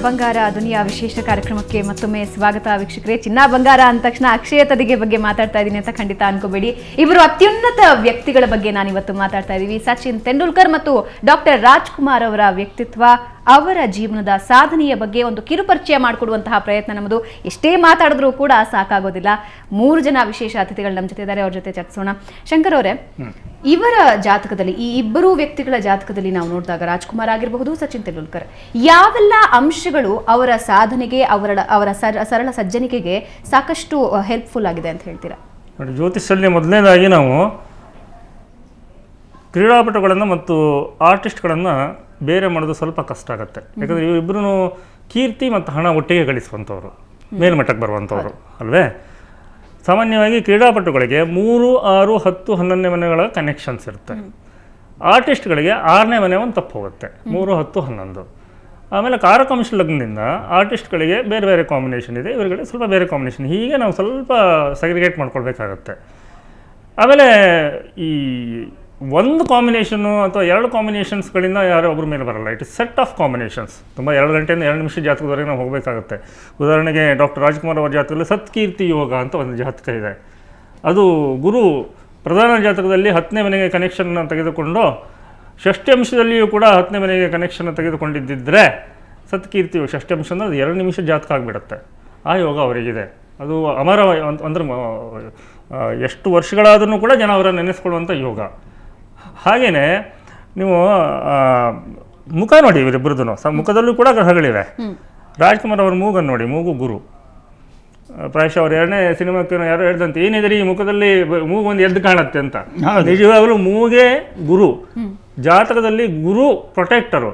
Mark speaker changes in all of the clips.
Speaker 1: ಬಂಗಾರ ದುನಿಯಾ ವಿಶೇಷ ಕಾರ್ಯಕ್ರಮಕ್ಕೆ ಮತ್ತೊಮ್ಮೆ ಸ್ವಾಗತ ವೀಕ್ಷಕರೇ. ಚಿನ್ನ ಬಂಗಾರ ಅಂದ ತಕ್ಷಣ ಅಕ್ಷಯ ತದಿಗೆ ಬಗ್ಗೆ ಮಾತಾಡ್ತಾ ಇದ್ದೀನಿ ಅಂತ ಖಂಡಿತ ಅನ್ಕೋಬೇಡಿ. ಇವರು ಅತ್ಯುನ್ನತ ವ್ಯಕ್ತಿಗಳ ಬಗ್ಗೆ ನಾನಿವತ್ತು ಮಾತಾಡ್ತಾ ಇದ್ದೀವಿ. ಸಚಿನ್ ತೆಂಡೂಲ್ಕರ್ ಮತ್ತು ಡಾಕ್ಟರ್ ರಾಜ್ಕುಮಾರ್ ಅವರ ವ್ಯಕ್ತಿತ್ವ, ಅವರ ಜೀವನದ ಸಾಧನೆಯ ಬಗ್ಗೆ ಒಂದು ಕಿರುಪರಿಚಯ ಮಾಡಿಕೊಡುವಂತಹ ಪ್ರಯತ್ನ ನಮ್ಮದು. ಎಷ್ಟೇ ಮಾತಾಡಿದ್ರೂ ಕೂಡ ಸಾಕಾಗೋದಿಲ್ಲ. 3 ಜನ ವಿಶೇಷ ಅತಿಥಿಗಳು ನಮ್ಮ ಜೊತೆ ಇದ್ದಾರೆ, ಅವ್ರ ಜೊತೆ ಚರ್ಚಿಸೋಣ. ಶಂಕರ್ ಅವರೇ, ಇವರ ಜಾತಕದಲ್ಲಿ, ಈ ಇಬ್ಬರು ವ್ಯಕ್ತಿಗಳ ಜಾತಕದಲ್ಲಿ ನಾವು ನೋಡಿದಾಗ ರಾಜ್ಕುಮಾರ್ ಆಗಿರಬಹುದು, ಸಚಿನ್ ತೆಂಡೂಲ್ಕರ್, ಯಾವೆಲ್ಲ ಅಂಶಗಳು ಅವರ ಸಾಧನೆಗೆ, ಅವರ ಸರಳ ಸಜ್ಜನಿಕೆಗೆ ಸಾಕಷ್ಟು ಹೆಲ್ಪ್ಫುಲ್ ಆಗಿದೆ ಅಂತ ಹೇಳ್ತೀರಾ?
Speaker 2: ನೋಡಿ, ಜ್ಯೋತಿಷಲ್ಲಿ ಮೊದಲನೇದಾಗಿ ನಾವು ಕ್ರೀಡಾಪಟುಗಳನ್ನು ಮತ್ತು ಆರ್ಟಿಸ್ಟ್ಗಳನ್ನು ಬೇರೆ ಮಾಡೋದು ಸ್ವಲ್ಪ ಕಷ್ಟ ಆಗುತ್ತೆ. ಯಾಕಂದರೆ ಇವರಿಬ್ಬರೂ ಕೀರ್ತಿ ಮತ್ತು ಹಣ ಒಟ್ಟಿಗೆ ಗಳಿಸುವಂಥವ್ರು, ಮೇಲ್ಮಟ್ಟಕ್ಕೆ ಬರುವಂಥವ್ರು ಅಲ್ವೇ. ಸಾಮಾನ್ಯವಾಗಿ ಕ್ರೀಡಾಪಟುಗಳಿಗೆ 3, 6, 10, 11ನೇ ಮನೆಗಳ ಕನೆಕ್ಷನ್ಸ್ ಇರುತ್ತೆ. ಆರ್ಟಿಸ್ಟ್ಗಳಿಗೆ 6ನೇ ಮನೆ ಒಂದು ತಪ್ಪು ಹೋಗುತ್ತೆ, 3, 10, 11. ಆಮೇಲೆ ಕಾರಕಾಂಶ ಲಗ್ನದಿಂದ ಆರ್ಟಿಸ್ಟ್ಗಳಿಗೆ ಬೇರೆ ಬೇರೆ ಕಾಂಬಿನೇಷನ್ ಇದೆ, ಇವರುಗಳಿಗೆ ಸ್ವಲ್ಪ ಬೇರೆ ಕಾಂಬಿನೇಷನ್. ಹೀಗೆ ನಾವು ಸ್ವಲ್ಪ ಸೆಗ್ರಿಗೇಟ್ ಮಾಡ್ಕೊಳ್ಬೇಕಾಗತ್ತೆ. ಆಮೇಲೆ ಈ ಒಂದು ಕಾಂಬಿನೇಷನ್ನು ಅಥವಾ 2 ಕಾಂಬಿನೇಷನ್ಸ್ಗಳಿಂದ ಯಾರೋ ಒಬ್ಬರ ಮೇಲೆ ಬರಲ್ಲ. It is set of combinations. ತುಂಬ 2 ಗಂಟೆಯಿಂದ 2 ನಿಮಿಷ ಜಾತಕದವರೆಗೆ ನಾವು ಹೋಗಬೇಕಾಗುತ್ತೆ. ಉದಾಹರಣೆಗೆ ಡಾಕ್ಟರ್ ರಾಜ್ಕುಮಾರ್ ಅವರ ಜಾತಕದಲ್ಲಿ ಸತ್ಕೀರ್ತಿ ಯೋಗ ಅಂತ ಒಂದು ಜಾತಕ ಇದೆ. ಅದು ಗುರು ಪ್ರಧಾನ ಜಾತಕದಲ್ಲಿ 10ನೇ ಮನೆಗೆ ಕನೆಕ್ಷನ್ನ ತೆಗೆದುಕೊಂಡು ಷಷ್ಠ್ಯಂಶದಲ್ಲಿಯೂ ಕೂಡ 10ನೇ ಮನೆಗೆ ಕನೆಕ್ಷನ್ ತೆಗೆದುಕೊಂಡಿದ್ದರೆ ಸತ್ಕೀರ್ತಿ ಷಷ್ಠ್ಯಂಶ ಅಂದರೆ ಅದು 2 ನಿಮಿಷ ಜಾತಕ ಆಗಿಬಿಡುತ್ತೆ. ಆ ಯೋಗ ಅವರಿಗಿದೆ. ಅದು ಅಮರ ಅಂದರೆ ಎಷ್ಟು ವರ್ಷಗಳಾದ್ರೂ ಕೂಡ ಜನ ಅವರನ್ನು ನೆನೆಸ್ಕೊಳ್ಳುವಂಥ ಯೋಗ. ಹಾಗೆಯೇ ನೀವು ಮುಖ ನೋಡಿ, ಇವರಿಬ್ಬರದು ಮುಖದಲ್ಲೂ ಕೂಡ ಗ್ರಹಗಳಿವೆ. ರಾಜ್ಕುಮಾರ್ ಅವ್ರ ಮೂಗನ್ನು ನೋಡಿ, ಮೂಗು ಗುರು. ಪ್ರಾಯಶಃ ಅವ್ರು 2ನೇ ಸಿನಿಮಾಕ್ಕೆ ಯಾರೋ ಹೇಳ್ದಂತೆ, ಏನಿದೆ ಈ ಮುಖದಲ್ಲಿ ಮೂಗು ಒಂದು ಎದ್ದು ಕಾಣುತ್ತೆ ಅಂತ. ನಿಜವಾಗಲೂ ಮೂಗೇ ಗುರು. ಜಾತಕದಲ್ಲಿ ಗುರು ಪ್ರೊಟೆಕ್ಟರು.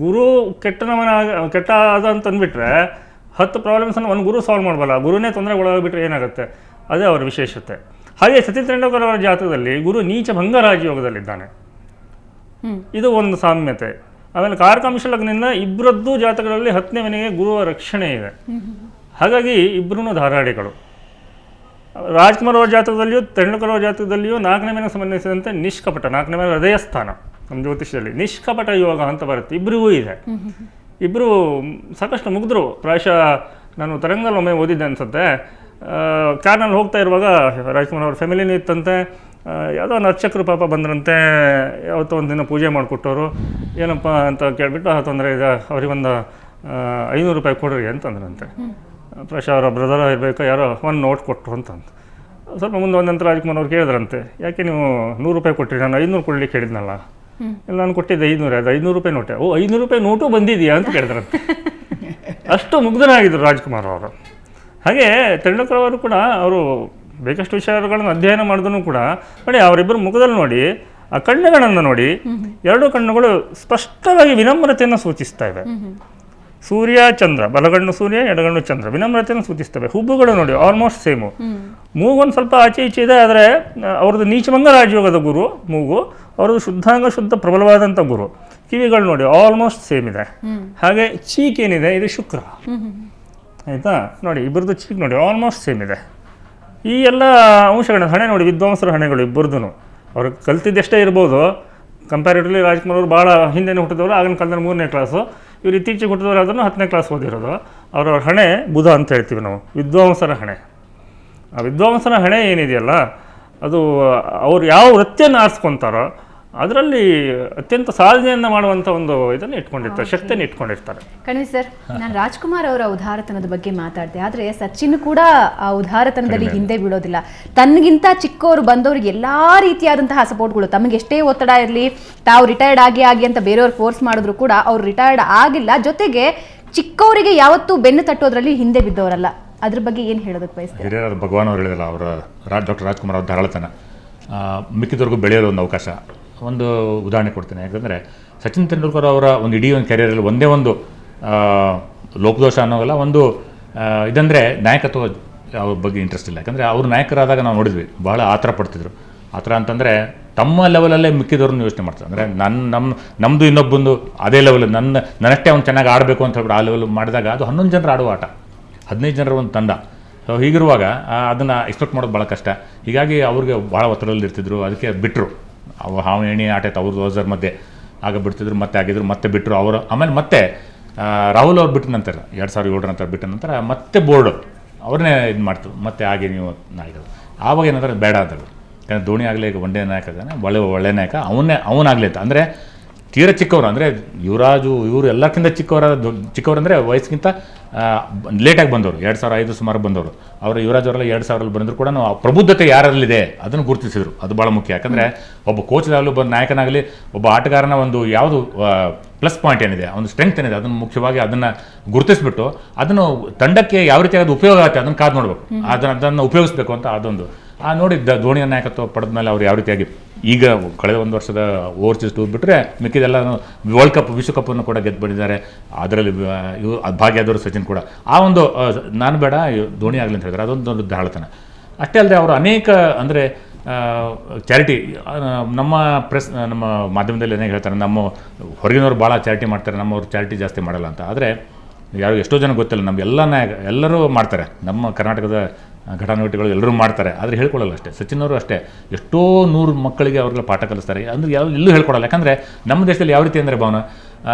Speaker 2: ಗುರು ಕೆಟ್ಟ ಆದ ಅಂತ ಅಂದ್ಬಿಟ್ರೆ 10 ಪ್ರಾಬ್ಲಮ್ಸನ್ನು ಒಂದು ಗುರು ಸಾಲ್ವ್ ಮಾಡಬಲ್ಲ. ಗುರುನೇ ತೊಂದರೆಗೊಳಗಾಗ್ಬಿಟ್ರೆ ಏನಾಗುತ್ತೆ? ಅದೇ ಅವರ ವಿಶೇಷತೆ. ಹಾಗೆ ಸಚಿನ್ ತೆಂಡೂಲ್ಕರ್ ಅವರ ಜಾತಕದಲ್ಲಿ ಗುರು ನೀಚ ಭಂಗ ರಾಜಯೋಗದಲ್ಲಿದ್ದಾನೆ. ಇದು ಒಂದು ಸಾಮ್ಯತೆ. ಆಮೇಲೆ ಕಾರಕಾಂಶ ಲಗ್ನದಿಂದ ಇಬ್ಬರದ್ದು ಜಾತಕಗಳಲ್ಲಿ 10ನೇ ಮನೆಗೆ ಗುರುವ ರಕ್ಷಣೆ ಇದೆ. ಹಾಗಾಗಿ ಇಬ್ಬರೂ ಧಾರಾಳಿಗಳು. ರಾಜ್ಕುಮಾರ್ ಅವರ ಜಾತಕದಲ್ಲಿಯೂ ತೆಂಡೂಲ್ಕರ್ ಅವರ ಜಾತಕದಲ್ಲಿಯೂ 4ನೇ ಮನೆಗೆ ಸಂಬಂಧಿಸಿದಂತೆ ನಿಷ್ಕಪಟ, 4ನೇ ಮನೆ ಹೃದಯ ಸ್ಥಾನ ನಮ್ಮ ಜ್ಯೋತಿಷದಲ್ಲಿ ನಿಷ್ಕಪಟ ಯೋಗ ಅಂತ ಬರುತ್ತೆ. ಇಬ್ಬರಿಗೂ ಇದೆ. ಇಬ್ಬರು ಸಾಕಷ್ಟು ಮುಗಿದ್ರು. ಪ್ರಾಯಶಃ ನಾನು ತರಂಗದಲ್ಲಿ ಒಮ್ಮೆ ಓದಿದ್ದೆ ಅನಿಸುತ್ತೆ. ಕಾರ್ನಲ್ಲಿ ಹೋಗ್ತಾ ಇರುವಾಗ ರಾಜ್ಕುಮಾರ್ ಅವ್ರ ಫ್ಯಾಮಿಲಿನೂ ಇತ್ತಂತೆ. ಯಾವುದೋ ಒಂದು ಅರ್ಚಕರು ಪಾಪ ಬಂದ್ರಂತೆ. ಯಾವತ್ತೋ ಒಂದು ದಿನ ಪೂಜೆ ಮಾಡಿಕೊಟ್ಟವರು. ಏನಪ್ಪ ಅಂತ ಕೇಳಿಬಿಟ್ಟು, ತೊಂದರೆ ಇದೆ, ಅವರಿಗೊಂದು 500 ರೂಪಾಯಿ ಕೊಡ್ರಿ ಅಂತಂದ್ರಂತೆ. ಪ್ರಾಯಶಃ ಅವರ ಬ್ರದರ್ ಇರಬೇಕು, ಯಾರೋ ಒಂದು ನೋಟ್ ಕೊಟ್ಟರು ಅಂತಂದು. ಸ್ವಲ್ಪ ಮುಂದೆ ಒಂದಂತರ ರಾಜ್ಕುಮಾರ್ ಅವ್ರು ಕೇಳಿದ್ರಂತೆ, ಯಾಕೆ ನೀವು 100 ರೂಪಾಯಿ ಕೊಟ್ಟಿರಿ, ನಾನು 500 ಕೊಡ್ಲಿಕ್ಕೆ ಹೇಳಿದ್ನಲ್ಲ. ಇಲ್ಲ, ನಾನು ಕೊಟ್ಟಿದ್ದೆ 500, ಅದು 500 ರೂಪಾಯಿ ನೋಟೆ. 500 ರೂಪಾಯಿ ನೋಟು ಬಂದಿದೆಯಾ ಅಂತ ಕೇಳಿದ್ರಂತೆ. ಅಷ್ಟು ಮುಗ್ಧನಾಗಿದ್ದರು ರಾಜ್ಕುಮಾರ್ ಅವರು. ಹಾಗೆ ತೆಂಡೂಲ್ಕರ್ ಅವರು ಕೂಡ ಅವರು ಬೇಕಷ್ಟು ವಿಚಾರಗಳನ್ನು ಅಧ್ಯಯನ ಮಾಡಿದೂ ಕೂಡ ನೋಡಿ, ಅವರಿಬ್ಬರು ಮುಖದಲ್ಲಿ ನೋಡಿ, ಆ ಕಣ್ಣುಗಳನ್ನು ನೋಡಿ, 2 ಕಣ್ಣುಗಳು ಸ್ಪಷ್ಟವಾಗಿ ವಿನಮ್ರತೆಯನ್ನು ಸೂಚಿಸ್ತಾ ಇವೆ. ಸೂರ್ಯ ಚಂದ್ರ, ಬಲಗಣ್ಣು ಸೂರ್ಯ, ಎಡಗಣ್ಣು ಚಂದ್ರ, ವಿನಮ್ರತೆಯನ್ನು ಸೂಚಿಸ್ತವೆ. ಹುಬ್ಬುಗಳು ನೋಡಿ ಆಲ್ಮೋಸ್ಟ್ ಸೇಮು. ಮೂಗೊಂದು ಸ್ವಲ್ಪ ಆಚೆ ಈಚೆ ಇದೆ, ಆದರೆ ಅವ್ರದ್ದು ನೀಚಭಂಗ ರಾಜಯೋಗದ ಗುರು ಮೂಗು, ಅವ್ರದ್ದು ಶುದ್ಧಾಂಗ ಶುದ್ಧ ಪ್ರಬಲವಾದಂಥ ಗುರು. ಕಿವಿಗಳು ನೋಡಿ ಆಲ್ಮೋಸ್ಟ್ ಸೇಮ್ ಇದೆ. ಹಾಗೆ ಚೀಕ್ ಏನಿದೆ, ಇದು ಶುಕ್ರ. ಆಯಿತಾ, ನೋಡಿ ಇಬ್ಬರದ್ದು ಚೀಕ್ ನೋಡಿ ಆಲ್ಮೋಸ್ಟ್ ಸೇಮ್ ಇದೆ. ಈ ಎಲ್ಲ ಅಂಶಗಳನ್ನ, ಹಣೆ ನೋಡಿ, ವಿದ್ವಾಂಸರ ಹಣೆಗಳು ಇಬ್ಬರದ್ದು. ಅವ್ರು ಕಲ್ತಿದ್ದೆಷ್ಟೇ ಇರ್ಬೋದು. ಕಂಪ್ಯಾರಿಟಿವ್ಲಿ ರಾಜ್ಕುಮಾರ್ ಅವರು ಭಾಳ ಹಿಂದೆನೇ ಹುಟ್ಟಿದವರು, ಆಗಿನ ಕಾಲದಲ್ಲಿ 3ನೇ ಕ್ಲಾಸು. ಇವರು ಇತ್ತೀಚೆಗೆ ಹುಟ್ಟಿದವರು ಅದನ್ನು 10ನೇ ಕ್ಲಾಸ್ ಓದಿರೋದು. ಅವರ ಹಣೆ ಬುಧ ಅಂತ ಹೇಳ್ತೀವಿ ನಾವು, ವಿದ್ವಾಂಸರ ಹಣೆ. ಆ ವಿದ್ವಾಂಸರ ಹಣೆ ಏನಿದೆಯಲ್ಲ, ಅದು ಅವ್ರು ಯಾವ ವೃತ್ತಿಯನ್ನು ಆರಿಸ್ಕೊತಾರೋ ಅದರಲ್ಲಿ ಅತ್ಯಂತ ಸಾಧನೆಯನ್ನು ಮಾಡುವಂಥ ಒಂದು ಇದನ್ನು ಇಟ್ಕೊಂಡಿರ್ತಾರೆ, ಶಕ್ತಿಯನ್ನು ಇಟ್ಕೊಂಡಿರ್ತಾರೆ.
Speaker 1: ಕಣಿವಿ ಸರ್, ನಾನು ರಾಜ್ಕುಮಾರ್ ಅವರ ಉದಾರತನದ ಬಗ್ಗೆ ಮಾತಾಡಿದೆ, ಆದರೆ ಸಚಿನ್ ಕೂಡ ಆ ಉದಾರತನದಲ್ಲಿ ಹಿಂದೆ ಬೀಳೋದಿಲ್ಲ. ತನಗಿಂತ ಚಿಕ್ಕವರು ಬಂದವ್ರಿಗೆ ಎಲ್ಲ ರೀತಿಯಾದಂತಹ ಸಪೋರ್ಟ್ಗಳು, ತಮಗೆ ಎಷ್ಟೇ ಒತ್ತಡ ಇರಲಿ, ತಾವು ರಿಟೈರ್ಡ್ ಆಗಿ ಅಂತ ಬೇರೆಯವ್ರು ಫೋರ್ಸ್ ಮಾಡಿದ್ರು ಕೂಡ ಅವ್ರು ರಿಟೈರ್ಡ್ ಆಗಿಲ್ಲ. ಜೊತೆಗೆ ಚಿಕ್ಕವರಿಗೆ ಯಾವತ್ತೂ ಬೆನ್ನು ತಟ್ಟೋದ್ರಲ್ಲಿ ಹಿಂದೆ ಬಿದ್ದವರಲ್ಲ. ಅದ್ರ ಬಗ್ಗೆ ಏನು ಹೇಳೋದಕ್ಕೆ ಬಯಸ್ತಾರೆ?
Speaker 3: ಹಿರಿಯರಾದ ಭಗವಾನ್ ಅವರು ಹೇಳಿದಲ್ಲ, ಅವರ ಡಾಕ್ಟರ್ ರಾಜ್ಕುಮಾರ್ ಅವ್ರ ಧಾರಾಳತನ ಮಿಕ್ಕಿದವ್ರಿಗೂ ಬೆಳೆಯೋದು ಒಂದು ಅವಕಾಶ. ಒಂದು ಉದಾಹರಣೆ ಕೊಡ್ತೇನೆ. ಯಾಕಂದರೆ ಸಚಿನ್ ತೆಂಡೂಲ್ಕರ್ ಅವರ ಒಂದು ಇಡೀ ಒಂದು ಕ್ಯಾರಿಯರಲ್ಲಿ ಒಂದೇ ಒಂದು ಲೋಕದೋಷ ಅನ್ನೋಲ್ಲ, ಒಂದು ಇದಂದರೆ ನಾಯಕತ್ವ ಅವ್ರ ಬಗ್ಗೆ ಇಂಟ್ರೆಸ್ಟ್ ಇಲ್ಲ. ಯಾಕಂದರೆ ಅವರು ನಾಯಕರಾದಾಗ ನಾವು ನೋಡಿದ್ವಿ, ಭಾಳ ಆತರ ಪಡ್ತಿದ್ರು. ಆ ಥರ ಅಂತಂದರೆ ತಮ್ಮ ಲೆವೆಲಲ್ಲೇ ಮಿಕ್ಕಿದವ್ರನ್ನ ಯೋಚನೆ ಮಾಡ್ತಾರೆ. ಅಂದರೆ ನಮ್ಮದು ಇನ್ನೊಬ್ಬಂದು ಅದೇ ಲೆವೆಲ್, ನನ್ನಷ್ಟೇ ಅವ್ನು ಚೆನ್ನಾಗಿ ಆಡಬೇಕು ಅಂತ ಹೇಳ್ಬಿಟ್ಟು ಆ ಲೆವೆಲ್ ಮಾಡಿದಾಗ ಅದು 11 ಜನರು ಆಡುವ ಆಟ, 15 ಜನರ ಒಂದು ತಂಡ. ಸೊ ಹೀಗಿರುವಾಗ ಅದನ್ನು ಎಕ್ಸ್ಪೆಕ್ಟ್ ಮಾಡೋದು ಭಾಳ ಕಷ್ಟ. ಹೀಗಾಗಿ ಅವ್ರಿಗೆ ಭಾಳ ಒತ್ತಡದಲ್ಲಿ ಇರ್ತಿದ್ರು. ಅದಕ್ಕೆ ಬಿಟ್ಟರು. ಹಾವು ಎಣ್ಣೆ ಆಟ ಇತ್ತು ಅವ್ರದ್ದು ಓಸರ್ ಮಧ್ಯೆ ಆಗ ಬಿಡ್ತಿದ್ರು, ಮತ್ತೆ ಆಗಿದ್ರು, ಮತ್ತೆ ಬಿಟ್ಟರು ಅವರು. ಆಮೇಲೆ ಮತ್ತೆ ರಾಹುಲ್ ಅವ್ರು ಬಿಟ್ಟ ನಂತರ 2007 ನಂತರ ಬಿಟ್ಟ ನಂತರ ಮತ್ತೆ ಬೋರ್ಡು ಅವ್ರನ್ನೇ ಇದು ಮಾಡ್ತು, ಮತ್ತೆ ಹಾಗೆ ನೀವು ನಾಯಕರು. ಆವಾಗ ಏನಂದ್ರೆ ಬೇಡ ಅಂತೇಳಿ, ಯಾಕಂದರೆ ಧೋನಿ ಆಗಲಿ ಈಗ ಒನ್ ಡೇ ನಾಯಕ ಇದ್ದಾನೆ, ಒಳ್ಳೆ ನಾಯಕ ಅವನಾಗಲಿ ಅಂತ. ಅಂದರೆ ತೀರ ಚಿಕ್ಕವರು, ಅಂದರೆ ಯುವರಾಜು ಇವರು ಎಲ್ಲಕ್ಕಿಂತ ಚಿಕ್ಕವರು ಅಂದರೆ ವಯಸ್ಸಿಗಿಂತ ಲೇಟಾಗಿ ಬಂದವರು, 2005 ಸುಮಾರು ಬಂದವರು. ಅವರು ಯುವರಾಜ್ ಅವರೆಲ್ಲ 2000 ಬಂದರೂ ಕೂಡ ನಾವು ಪ್ರಬುದ್ಧತೆ ಯಾರಲ್ಲಿದೆ ಅದನ್ನು ಗುರುತಿಸಿದ್ರು. ಅದು ಭಾಳ ಮುಖ್ಯ. ಯಾಕಂದರೆ ಒಬ್ಬ ಕೋಚ್ದಾಗಲಿ ಒಬ್ಬ ನಾಯಕನಾಗಲಿ ಒಬ್ಬ ಆಟಗಾರನ ಒಂದು ಯಾವುದು ಪ್ಲಸ್ ಪಾಯಿಂಟ್ ಏನಿದೆ, ಒಂದು ಸ್ಟ್ರೆಂತ್ ಏನಿದೆ, ಅದನ್ನು ಮುಖ್ಯವಾಗಿ ಅದನ್ನು ಗುರುತಿಸ್ಬಿಟ್ಟು ಅದನ್ನು ತಂಡಕ್ಕೆ ಯಾವ ರೀತಿ ಅದು ಉಪಯೋಗ ಆಗುತ್ತೆ ಅದನ್ನು ಕಾದು ನೋಡಬೇಕು, ಅದನ್ನು ಉಪಯೋಗಿಸ್ಬೇಕು ಅಂತ. ಅದೊಂದು ನೋಡಿ ಧೋನಿಯ ನಾಯಕತ್ವ ಪಡೆದ ಮೇಲೆ ಅವ್ರು ಯಾವ ರೀತಿಯಾಗಿ ಈಗ ಕಳೆದ ಒಂದು ವರ್ಷದ ಓವರ್ಸೀಸ್ ಟೂರ್ ಬಿಟ್ಟರೆ ಮಿಕ್ಕಿದೆಲ್ಲ ವರ್ಲ್ಡ್ ಕಪ್ ವಿಶ್ವಕಪ್ಪನ್ನು ಕೂಡ ಗೆದ್ದು ಬಂದಿದ್ದಾರೆ. ಅದರಲ್ಲಿ ಭಾಗಿಯಾದವರು ಸಚಿನ್ ಕೂಡ. ಆ ಒಂದು ನಾನು ಬೇಡ ಧೋನಿ ಆಗಲಿ ಅಂತ ಹೇಳಿದ್ರೆ ಅದೊಂದು ದೊಡ್ಡ ದಾಳತನ. ಅಷ್ಟೇ ಅಲ್ಲದೆ ಅವರು ಅನೇಕ ಅಂದರೆ ಚಾರಿಟಿ, ನಮ್ಮ ನಮ್ಮ ಮಾಧ್ಯಮದಲ್ಲಿ ಏನೇ ಹೇಳ್ತಾರೆ, ನಮ್ಮ ಹೊರಗಿನವ್ರು ಭಾಳ ಚಾರಿಟಿ ಮಾಡ್ತಾರೆ, ನಮ್ಮವ್ರು ಚಾರಿಟಿ ಜಾಸ್ತಿ ಮಾಡಲ್ಲ ಅಂತ. ಆದರೆ ಎಷ್ಟೋ ಜನ ಗೊತ್ತಿಲ್ಲ, ನಮಗೆಲ್ಲ ಎಲ್ಲರೂ ಮಾಡ್ತಾರೆ, ನಮ್ಮ ಕರ್ನಾಟಕದ ಘಟಾನುಘಟಿಗಳು ಎಲ್ಲರೂ ಮಾಡ್ತಾರೆ, ಆದರೆ ಹೇಳ್ಕೊಳ್ಳಲ್ಲ ಅಷ್ಟೇ. ಸಚಿನ್ ಅವರು ಅಷ್ಟೇ ಎಷ್ಟೋ 100 ಮಕ್ಕಳಿಗೆ ಅವ್ರಿಗೆ ಪಾಠ ಕಲಿಸ್ತಾರೆ, ಅಂದರೆ ಎಲ್ಲೂ ಹೇಳ್ಕೊಡಲ್ಲ. ಯಾಕಂದರೆ ನಮ್ಮ ದೇಶದಲ್ಲಿ ಯಾವ ರೀತಿ ಅಂದರೆ ಭಾವನ,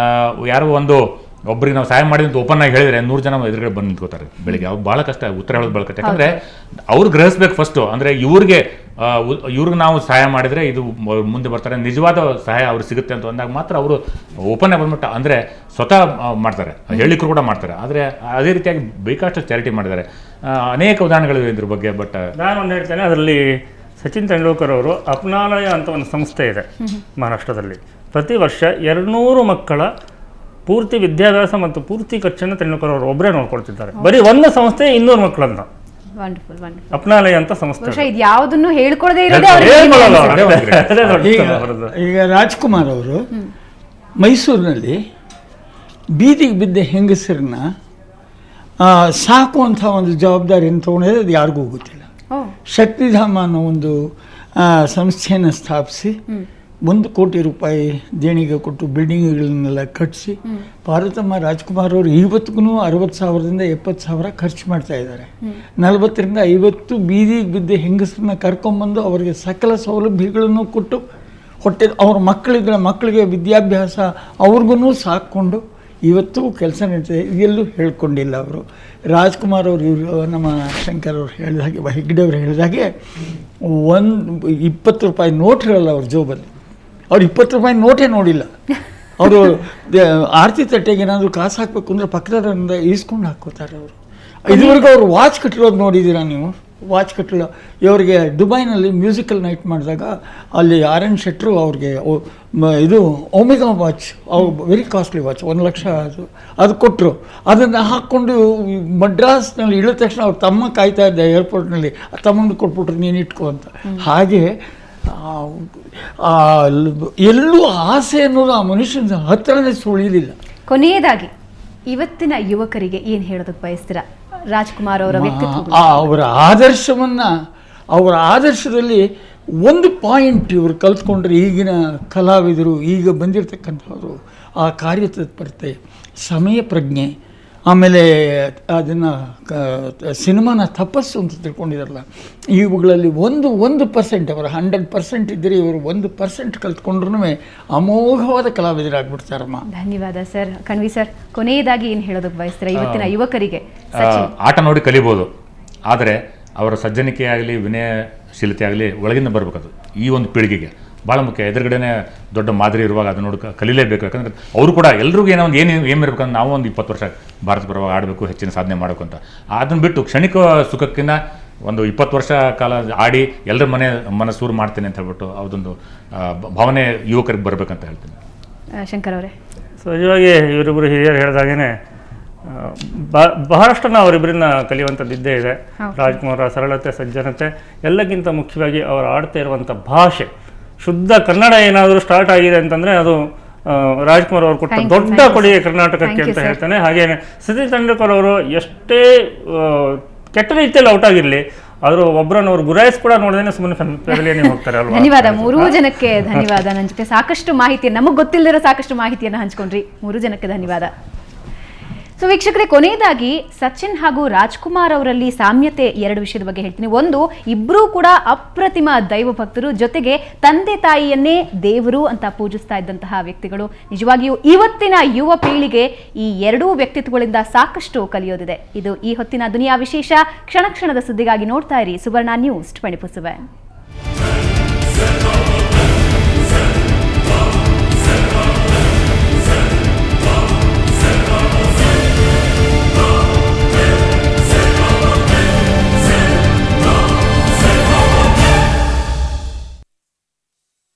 Speaker 3: ಯಾರೋ ಒಬ್ಬರಿಗೆ ನಾವು ಸಹಾಯ ಮಾಡಿ ಅಂತ ಓಪನ್ ಆಗಿ ಹೇಳಿದರೆ 100 ಜನ ಎದುರುಗಡೆ ಬಂದು ನಿಂತ್ಕೋತಾರೆ ಬೆಳಿಗ್ಗೆ. ಅವ್ರು ಭಾಳ ಕಷ್ಟ, ಉತ್ತರ ಹೇಳೋದು ಭಾಳ ಕಷ್ಟ. ಯಾಕಂದರೆ ಅವ್ರು ಗ್ರಹಿಸ್ಬೇಕು ಫಸ್ಟು, ಅಂದರೆ ಇವ್ರಿಗೆ ನಾವು ಸಹಾಯ ಮಾಡಿದರೆ ಇದು ಮುಂದೆ ಬರ್ತಾರೆ, ನಿಜವಾದ ಸಹಾಯ ಅವ್ರಿಗೆ ಸಿಗುತ್ತೆ ಅಂತ ಅಂದಾಗ ಮಾತ್ರ ಅವರು ಓಪನ್ ಆಗಿ ಬಂದ್ಬಿಟ್ಟು ಅಂದರೆ ಸ್ವತಃ ಮಾಡ್ತಾರೆ, ಹೇಳಿಕರು ಕೂಡ ಮಾಡ್ತಾರೆ. ಆದರೆ ಅದೇ ರೀತಿಯಾಗಿ ಬೇಕಾಷ್ಟು ಚಾರಿಟಿ ಮಾಡಿದ್ದಾರೆ, ಅನೇಕ ಉದಾಹರಣೆಗಳು ಇದ್ರ ಬಗ್ಗೆ. ಬಟ್
Speaker 2: ನಾನು ಒಂದು ಹೇಳ್ತೇನೆ, ಅದರಲ್ಲಿ ಸಚಿನ್ ತೆಂಡೂಲ್ಕರ್ ಅವರು ಅಪ್ನಾಲಯ ಅಂತ ಒಂದು ಸಂಸ್ಥೆ ಇದೆ ಮಹಾರಾಷ್ಟ್ರದಲ್ಲಿ. ಪ್ರತಿ ವರ್ಷ 200 ಮಕ್ಕಳ ಪೂರ್ತಿ ವಿದ್ಯಾಭ್ಯಾಸ ಮತ್ತು ಪೂರ್ತಿ ಖರ್ಚನ್ನು ತೆಂಡೂಲ್ಕರ್ ಅವರು ಒಬ್ಬರೇ ನೋಡ್ಕೊಳ್ತಿದ್ದಾರೆ. ಬರೀ ಒಂದು ಸಂಸ್ಥೆ 200 ಮಕ್ಕಳನ್ನ, ಅಪ್ನಾಲಯ ಅಂತ ಸಂಸ್ಥೆ.
Speaker 1: ಇದು ಯಾವುದನ್ನು ಹೇಳ್ಕೊಳ್ಳದೆ
Speaker 4: ಈಗ ರಾಜ್ಕುಮಾರ್ ಅವರು ಮೈಸೂರಿನಲ್ಲಿ ಬೀದಿಗೆ ಬಿದ್ದ ಹೆಂಗಸರನ್ನ ಸಾಕುವಂಥ ಒಂದು ಜವಾಬ್ದಾರಿಯನ್ನು ತೊಗೊಂಡಿದ್ರೆ ಅದು ಯಾರಿಗೂ ಗೊತ್ತಿಲ್ಲ. ಶಕ್ತಿಧಾಮ ಅನ್ನೋ ಒಂದು ಸಂಸ್ಥೆಯನ್ನು ಸ್ಥಾಪಿಸಿ 1 ಕೋಟಿ ರೂಪಾಯಿ ದೇಣಿಗೆ ಕೊಟ್ಟು ಬಿಲ್ಡಿಂಗ್ಗಳನ್ನೆಲ್ಲ ಕಟ್ಟಿಸಿ ಪಾರ್ವತಮ್ಮ ರಾಜ್ಕುಮಾರ್ ಅವರು ಇವತ್ತಿಗೂ 60,000ದಿಂದ 70,000 ಖರ್ಚು ಮಾಡ್ತಾ ಇದ್ದಾರೆ. 40ರಿಂದ 50 ಬೀದಿಗೆ ಬಿದ್ದ ಹೆಂಗಸರನ್ನ ಕರ್ಕೊಂಬಂದು ಅವರಿಗೆ ಸಕಲ ಸೌಲಭ್ಯಗಳನ್ನು ಕೊಟ್ಟು ಅವ್ರ ಮಕ್ಕಳಿಗೆ ವಿದ್ಯಾಭ್ಯಾಸ ಅವ್ರಿಗೂ ಸಾಕೊಂಡು ಇವತ್ತು ಕೆಲಸ ನಡೀತಿದೆ. ಇದೆಲ್ಲೂ ಹೇಳ್ಕೊಂಡಿಲ್ಲ ಅವರು. ರಾಜ್ಕುಮಾರ್ ಅವರು ಇವರು ನಮ್ಮ ಶಂಕರ್ ಅವ್ರು ಹೇಳಿದ ಹಾಗೆ, ಹೆಗ್ಡೆ ಅವರು ಹೇಳಿದ ಹಾಗೆ 20 ರೂಪಾಯಿ ನೋಟ್ ಇರಲ್ಲ ಅವ್ರ ಜೋಬಲ್ಲಿ. ಅವ್ರು 20 ರೂಪಾಯಿ ನೋಟೇ ನೋಡಿಲ್ಲ. ಅವರು ಆರತಿ ತಟ್ಟೆಗೆ ಏನಾದರೂ ಕಾಸು ಹಾಕಬೇಕು ಅಂದರೆ ಪಕ್ಕದವರಿಂದ ಈಸ್ಕೊಂಡು ಹಾಕ್ಕೋತಾರೆ ಅವರು. ಇದುವರೆಗೂ ಅವರು ವಾಚ್ ಕಟ್ಟಿರೋದು ನೋಡಿದ್ದೀರಾ ನೀವು? ವಾಚ್ ಕಟ್ಟಿಲ್ಲ. ಇವರಿಗೆ ದುಬೈನಲ್ಲಿ ಮ್ಯೂಸಿಕಲ್ ನೈಟ್ ಮಾಡಿದಾಗ ಅಲ್ಲಿ RN ಶೆಟ್ರು ಅವ್ರಿಗೆ ಇದು ಒಮೆಗಾ ವಾಚ್, ಅವ್ರು ವೆರಿ ಕಾಸ್ಟ್ಲಿ ವಾಚ್, 1 ಲಕ್ಷ ಅದು ಕೊಟ್ಟರು. ಅದನ್ನು ಹಾಕ್ಕೊಂಡು ಮಡ್ರಾಸ್ನಲ್ಲಿ ಇಳಿದ ತಕ್ಷಣ ಅವ್ರು ತಮ್ಮ ಕಾಯ್ತಾ ಇದ್ದೆ ಏರ್ಪೋರ್ಟ್ನಲ್ಲಿ, ತಮ್ಮನ್ನು ಕೊಟ್ಬಿಟ್ರು ನೀನು ಇಟ್ಕೊ ಅಂತ. ಹಾಗೆ ಎಲ್ಲೂ ಆಸೆ ಅನ್ನೋದು ಆ ಮನುಷ್ಯನ ಹತ್ತಿರನೇ ಸುಳಿಲಿಲ್ಲ.
Speaker 1: ಕೊನೆಯದಾಗಿ ಇವತ್ತಿನ ಯುವಕರಿಗೆ ಏನು ಹೇಳೋದಕ್ಕೆ ಬಯಸ್ತೀರಾ ರಾಜ್ಕುಮಾರ್ ಅವರ ವ್ಯಕ್ತಿತ್ವ? ಅವರ ಆದರ್ಶದಲ್ಲಿ ಒಂದು ಪಾಯಿಂಟ್ ಇವರು ಕಲ್ತ್ಕೊಂಡ್ರೆ ಈಗಿನ ಕಲಾವಿದರು, ಈಗ ಬಂದಿರತಕ್ಕಂಥವರು, ಆ ಕಾರ್ಯತತ್ಪರತೆ, ಸಮಯ ಪ್ರಜ್ಞೆ, ಆಮೇಲೆ ಅದನ್ನು ಸಿನಿಮಾನ ತಪಸ್ಸು ಅಂತ ತಿಳ್ಕೊಂಡಿದಾರಲ್ಲ, ಇವುಗಳಲ್ಲಿ 1% ಅವರ 100% ಇದ್ದರೆ ಇವರು 1% ಕಲ್ತ್ಕೊಂಡ್ರೂ ಅಮೋಘವಾದ ಕಲಾವಿದರಾಗ್ಬಿಡ್ತಾರಮ್ಮ. ಧನ್ಯವಾದ ಸರ್. ಕಣ್ವಿ ಸರ್, ಕೊನೆಯದಾಗಿ ಏನು ಹೇಳೋದಕ್ಕೆ ಬಯಸ್ತಾರೆ ಇವತ್ತಿನ ಯುವಕರಿಗೆ?
Speaker 3: ಆಟ ನೋಡಿ ಕಲಿಬೋದು, ಆದರೆ ಅವರ ಸಜ್ಜನಿಕೆ ಆಗಲಿ ವಿನಯಶೀಲತೆ ಆಗಲಿ ಒಳಗಿಂದ ಬರಬೇಕದು. ಈ ಒಂದು ಪೀಳಿಗೆಗೆ ಭಾಳ ಮುಖ್ಯ. ಎದುರುಗಡೆನೇ ದೊಡ್ಡ ಮಾದರಿ ಇರುವಾಗ ಅದನ್ನು ನೋಡಿ ಕಲೀಲೇಬೇಕು. ಯಾಕಂದರೆ ಅವರು ಕೂಡ ಎಲ್ರಿಗೂ ಏನೋ ಒಂದು ಏಮ್ ಇರಬೇಕಂದ್ರೆ ನಾವು ಒಂದು 20 ವರ್ಷ ಭಾರತ ಪರವಾಗಿ ಆಡಬೇಕು, ಹೆಚ್ಚಿನ ಸಾಧನೆ ಮಾಡಬೇಕು ಅಂತ. ಅದನ್ನು ಬಿಟ್ಟು ಕ್ಷಣಿಕ ಸುಖಕ್ಕಿಂತ ಒಂದು 20 ವರ್ಷ ಕಾಲ ಆಡಿ ಎಲ್ಲರ ಮನಸ್ಸೂರು ಮಾಡ್ತೇನೆ ಅಂತ ಹೇಳ್ಬಿಟ್ಟು ಅದೊಂದು ಭಾವನೆ ಯುವಕರಿಗೆ ಬರಬೇಕಂತ ಹೇಳ್ತೀನಿ.
Speaker 1: ಶಂಕರ್ ಅವರೇ,
Speaker 2: ಸಹಜವಾಗಿ ಇವರಿಬ್ಬರು ಹಿರಿಯರು ಹೇಳಿದಾಗೇ ಬಹಳಷ್ಟು ನಾವು ಅವರಿಬ್ಬರನ್ನ ಕಲಿಯುವಂಥದ್ದಿದ್ದೇ ಇದೆ. ರಾಜ್ಕುಮಾರ್ ಸರಳತೆ, ಸಜ್ಜನತೆ, ಎಲ್ಲಕ್ಕಿಂತ ಮುಖ್ಯವಾಗಿ ಅವರು ಆಡ್ತಾ ಇರುವಂಥ ಭಾಷೆ, ಶುದ್ಧ ಕನ್ನಡ ಏನಾದರೂ ಸ್ಟಾರ್ಟ್ ಆಗಿದೆ ಅಂತಂದರೆ ಅದು ರಾಜ್ಕುಮಾರ್ ಅವರು ಕೊಟ್ಟ ದೊಡ್ಡ ಕೊಡುಗೆ ಕರ್ನಾಟಕಕ್ಕೆ ಅಂತ ಹೇಳ್ತಾನೆ. ಹಾಗೇನೆ ಸಚಿನ್ ತೆಂಡೂಲ್ಕರ್ ಅವರು ಎಷ್ಟೇ ಕೆಟ್ಟ ರೀತಿಯಲ್ಲಿ ಔಟ್ ಆಗಿರಲಿ, ಆದರೂ ಒಬ್ಬರನ್ನು ಅವ್ರು ಗುರಾಯಿಸ್ ಕೂಡ ನೋಡಿದ್ರೆ ಸುಮ್ಮನೆ ಫ್ಯಾಮಿಲಿಯೇ ಹೋಗ್ತಾರೆ ಅಲ್ವಾ?
Speaker 1: ಧನ್ಯವಾದ 3 ಜನಕ್ಕೆ. ಧನ್ಯವಾದ. ನನ್ನ ಜೊತೆ ಸಾಕಷ್ಟು ಮಾಹಿತಿ, ನಮಗೆ ಗೊತ್ತಿಲ್ಲದಿರೋ ಸಾಕಷ್ಟು ಮಾಹಿತಿಯನ್ನು ಹಂಚ್ಕೊಂಡ್ರಿ. 3 ಜನಕ್ಕೆ ಧನ್ಯವಾದ. ಸೊ ವೀಕ್ಷಕರೇ, ಕೊನೆಯದಾಗಿ ಸಚಿನ್ ಹಾಗೂ ರಾಜ್ಕುಮಾರ್ ಅವರಲ್ಲಿ ಸಾಮ್ಯತೆ 2 ವಿಷಯದ ಬಗ್ಗೆ ಹೇಳ್ತೀನಿ. ಒಂದು, ಇಬ್ಬರೂ ಕೂಡ ಅಪ್ರತಿಮ ದೈವ ಭಕ್ತರು, ಜೊತೆಗೆ ತಂದೆ ತಾಯಿಯನ್ನೇ ದೇವರು ಅಂತ ಪೂಜಿಸ್ತಾ ಇದ್ದಂತಹ ವ್ಯಕ್ತಿಗಳು. ನಿಜವಾಗಿಯೂ ಇವತ್ತಿನ ಯುವ ಪೀಳಿಗೆ ಈ 2 ವ್ಯಕ್ತಿತ್ವಗಳಿಂದ ಸಾಕಷ್ಟು ಕಲಿಯೋದಿದೆ. ಇದು ಈ ಹೊತ್ತಿನ ದುನಿಯಾ ವಿಶೇಷ. ಕ್ಷಣ ಕ್ಷಣದ ಸುದ್ದಿಗಾಗಿ ನೋಡ್ತಾ ಇರಿ ಸುವರ್ಣ ನ್ಯೂಸ್ 24/7.